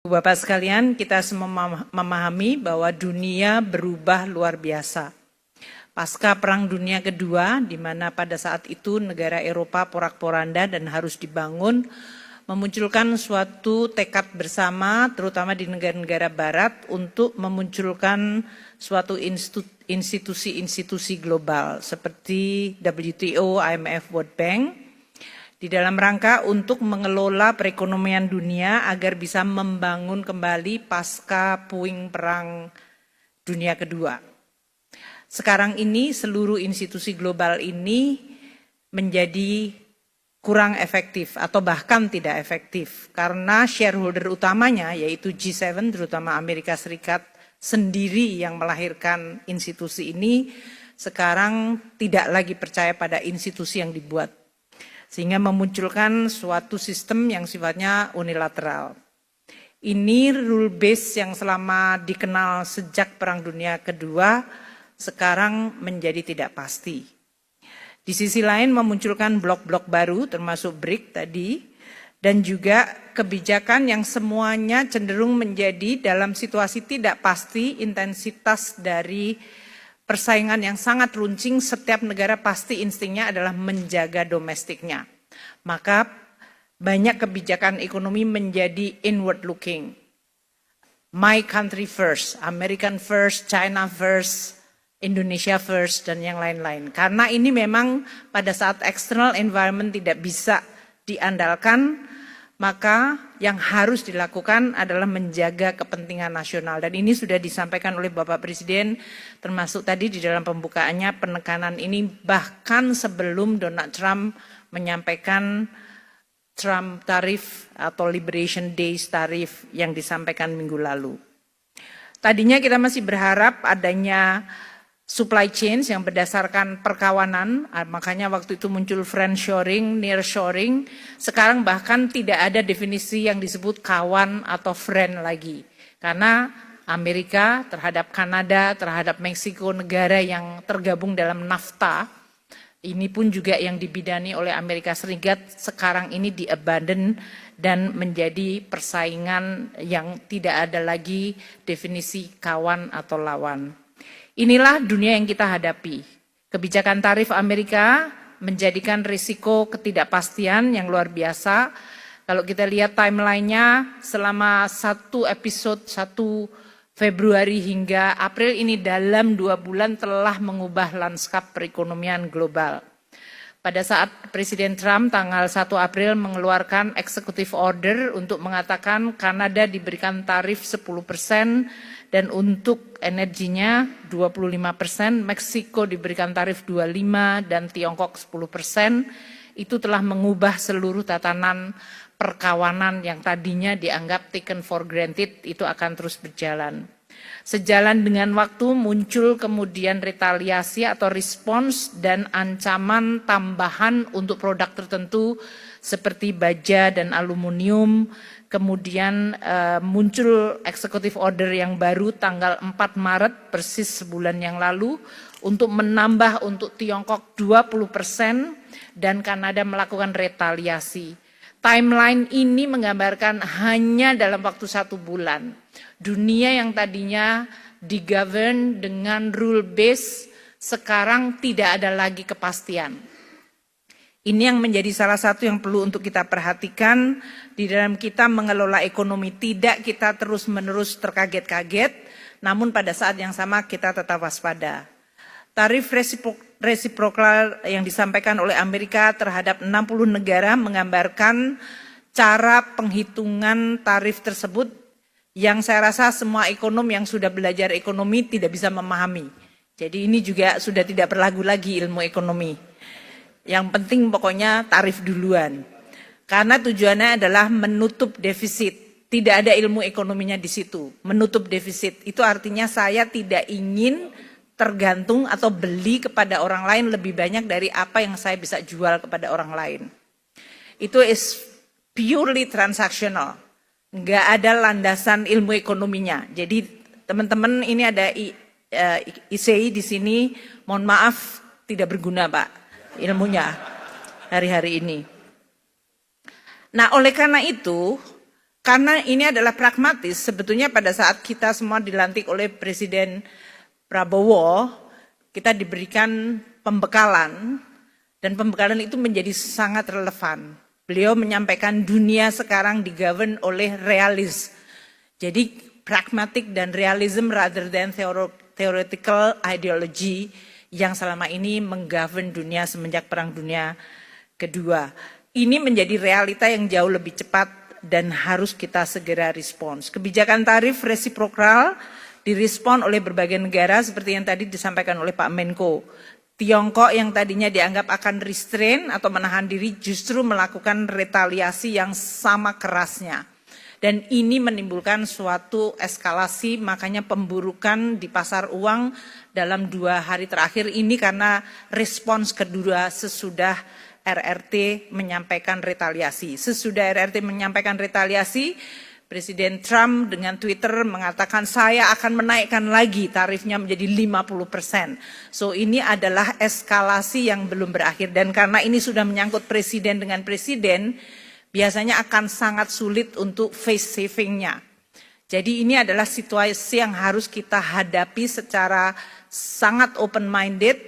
Bapak sekalian, kita semua memahami bahwa dunia berubah luar biasa. Pasca Perang Dunia Kedua, di mana pada saat itu negara Eropa porak-poranda dan harus dibangun, memunculkan suatu tekad bersama, terutama di negara-negara Barat, untuk memunculkan suatu institusi-institusi global seperti WTO, IMF, World Bank, di dalam rangka untuk mengelola perekonomian dunia agar bisa membangun kembali pasca puing Perang Dunia Kedua. Sekarang ini seluruh institusi global ini menjadi kurang efektif atau bahkan tidak efektif karena shareholder utamanya yaitu G7 terutama Amerika Serikat sendiri yang melahirkan institusi ini sekarang tidak lagi percaya pada institusi yang dibuat. Sehingga memunculkan suatu sistem yang sifatnya unilateral. Ini rule base yang selama dikenal sejak Perang Dunia Kedua sekarang menjadi tidak pasti. Di sisi lain memunculkan blok-blok baru termasuk BRIC tadi dan juga kebijakan yang semuanya cenderung menjadi dalam situasi tidak pasti intensitas dari persaingan yang sangat runcing, setiap negara pasti instingnya adalah menjaga domestiknya. Maka banyak kebijakan ekonomi menjadi inward looking. My country first, American first, China first, Indonesia first, dan yang lain-lain. Karena ini memang pada saat external environment tidak bisa diandalkan, maka yang harus dilakukan adalah menjaga kepentingan nasional. Dan ini sudah disampaikan oleh Bapak Presiden, termasuk tadi di dalam pembukaannya penekanan ini bahkan sebelum Donald Trump menyampaikan Trump tarif atau Liberation Days tarif yang disampaikan minggu lalu. Tadinya kita masih berharap adanya supply chain yang berdasarkan perkawanan, makanya waktu itu muncul friendshoring, nearshoring, sekarang bahkan tidak ada definisi yang disebut kawan atau friend lagi. Karena Amerika terhadap Kanada, terhadap Meksiko, negara yang tergabung dalam NAFTA, ini pun juga yang dibidani oleh Amerika Serikat, sekarang ini di-abandon dan menjadi persaingan yang tidak ada lagi definisi kawan atau lawan. Inilah dunia yang kita hadapi. Kebijakan tarif Amerika menjadikan risiko ketidakpastian yang luar biasa. Kalau kita lihat timelinenya selama satu episode 1 Februari hingga April ini dalam 2 bulan telah mengubah lanskap perekonomian global. Pada saat Presiden Trump tanggal 1 April mengeluarkan executive order untuk mengatakan Kanada diberikan tarif 10%, dan untuk energinya 25%, Meksiko diberikan tarif 25% dan Tiongkok 10%, itu telah mengubah seluruh tatanan perkawanan yang tadinya dianggap taken for granted, itu akan terus berjalan. Sejalan dengan waktu muncul kemudian retaliasi atau respons dan ancaman tambahan untuk produk tertentu seperti baja dan aluminium. Kemudian muncul executive order yang baru tanggal 4 Maret persis sebulan yang lalu untuk menambah untuk Tiongkok 20% dan Kanada melakukan retaliasi. Timeline ini menggambarkan hanya dalam waktu 1 bulan. Dunia yang tadinya digovern dengan rule base sekarang tidak ada lagi kepastian. Ini yang menjadi salah satu yang perlu untuk kita perhatikan di dalam kita mengelola ekonomi. Tidak kita terus-menerus terkaget-kaget, namun pada saat yang sama kita tetap waspada. Tarif resiprokal yang disampaikan oleh Amerika terhadap 60 negara menggambarkan cara penghitungan tarif tersebut yang saya rasa semua ekonom yang sudah belajar ekonomi tidak bisa memahami. Jadi ini juga sudah tidak berlagu lagi ilmu ekonomi. Yang penting pokoknya tarif duluan. Karena tujuannya adalah menutup defisit. Tidak ada ilmu ekonominya di situ. Menutup defisit. Itu artinya saya tidak ingin tergantung atau beli kepada orang lain lebih banyak dari apa yang saya bisa jual kepada orang lain. Itu is purely transactional. Nggak ada landasan ilmu ekonominya. Jadi teman-teman ini ada ICI di sini. Mohon maaf tidak berguna Pak ilmunya hari-hari ini. Nah oleh karena itu karena ini adalah pragmatis, sebetulnya pada saat kita semua dilantik oleh Presiden Prabowo, kita diberikan pembekalan, dan pembekalan itu menjadi sangat relevan. Beliau menyampaikan dunia sekarang digovern oleh realis. Jadi pragmatik dan realism rather than theoretical ideology yang selama ini menggovern dunia semenjak Perang Dunia Kedua. Ini menjadi realita yang jauh lebih cepat dan harus kita segera respons. Kebijakan tarif resiprokal direspon oleh berbagai negara seperti yang tadi disampaikan oleh Pak Menko. Tiongkok yang tadinya dianggap akan restrain atau menahan diri justru melakukan retaliasi yang sama kerasnya. Dan ini menimbulkan suatu eskalasi, makanya pemburukan di pasar uang dalam 2 hari terakhir ini karena respons kedua sesudah RRT menyampaikan retaliasi. Sesudah RRT menyampaikan retaliasi, Presiden Trump dengan Twitter mengatakan saya akan menaikkan lagi tarifnya menjadi 50%. So ini adalah eskalasi yang belum berakhir dan karena ini sudah menyangkut presiden dengan presiden, biasanya akan sangat sulit untuk face savingnya. Jadi ini adalah situasi yang harus kita hadapi secara sangat open-minded,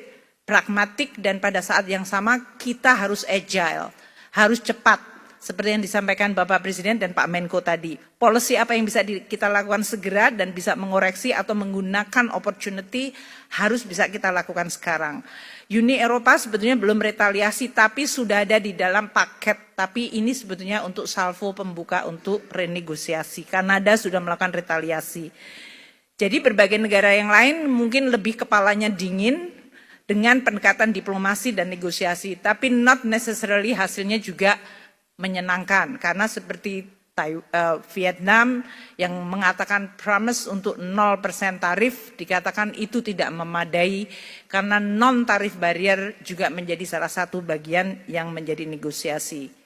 pragmatik dan pada saat yang sama kita harus agile, harus cepat. Seperti yang disampaikan Bapak Presiden dan Pak Menko tadi. Policy apa yang bisa kita lakukan segera dan bisa mengoreksi atau menggunakan opportunity harus bisa kita lakukan sekarang. Uni Eropa sebetulnya belum retaliasi tapi sudah ada di dalam paket. Tapi ini sebetulnya untuk salvo pembuka untuk renegosiasi. Kanada sudah melakukan retaliasi. Jadi berbagai negara yang lain mungkin lebih kepalanya dingin dengan pendekatan diplomasi dan negosiasi. Tapi not necessarily hasilnya juga menyenangkan karena seperti Vietnam yang mengatakan promise untuk 0% tarif dikatakan itu tidak memadai karena non tarif barrier juga menjadi salah satu bagian yang menjadi negosiasi.